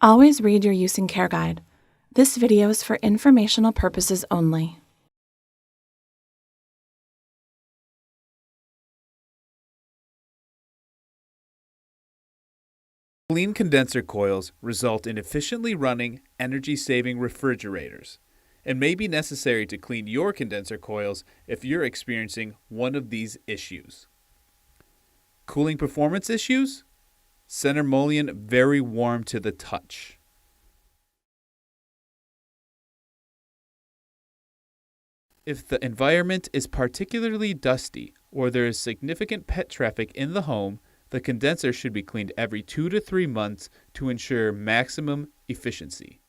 Always read your use and care guide. This video is for informational purposes only. Clean condenser coils result in efficiently running, energy-saving refrigerators. It may be necessary to clean your condenser coils if you're experiencing one of these issues. Cooling performance issues? Center mullion very warm to the touch. If the environment is particularly dusty or there is significant pet traffic in the home, the condenser should be cleaned every 2 to 3 months to ensure maximum efficiency.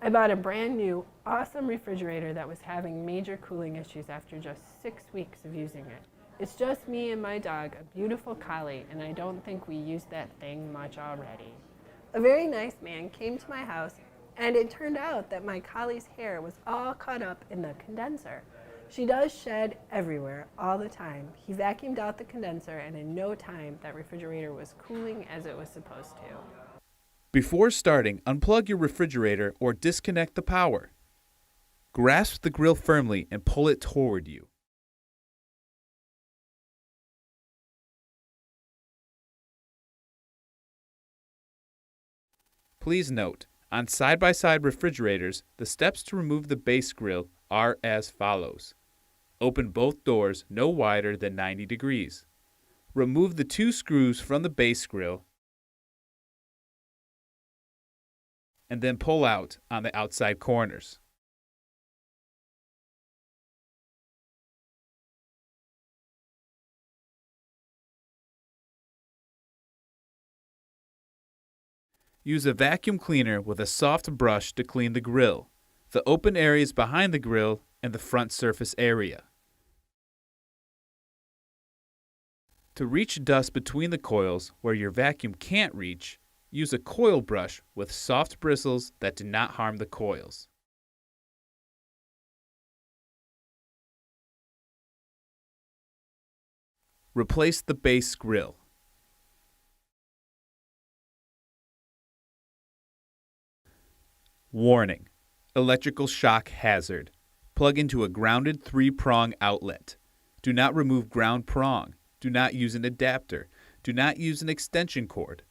I bought a brand new, awesome refrigerator that was having major cooling issues after just 6 weeks of using it. It's just me and my dog, a beautiful collie, and I don't think we used that thing much already. A very nice man came to my house, and it turned out that my collie's hair was all caught up in the condenser. She does shed everywhere, all the time. He vacuumed out the condenser, and in no time, that refrigerator was cooling as it was supposed to. Before starting, unplug your refrigerator or disconnect the power. Grasp the grill firmly and pull it toward you. Please note, on side-by-side refrigerators, the steps to remove the base grill are as follows. Open both doors no wider than 90 degrees. Remove the 2 screws from the base grill and then pull out on the outside corners. Use a vacuum cleaner with a soft brush to clean the grill, the open areas behind the grill, and the front surface area. To reach dust between the coils where your vacuum can't reach, use a coil brush with soft bristles that do not harm the coils. Replace the base grill. Warning: electrical shock hazard. Plug into a grounded 3-prong outlet. Do not remove ground prong. Do not use an adapter. Do not use an extension cord.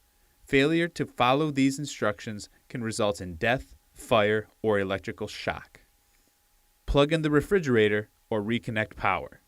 Failure to follow these instructions can result in death, fire, or electrical shock. Plug in the refrigerator or reconnect power.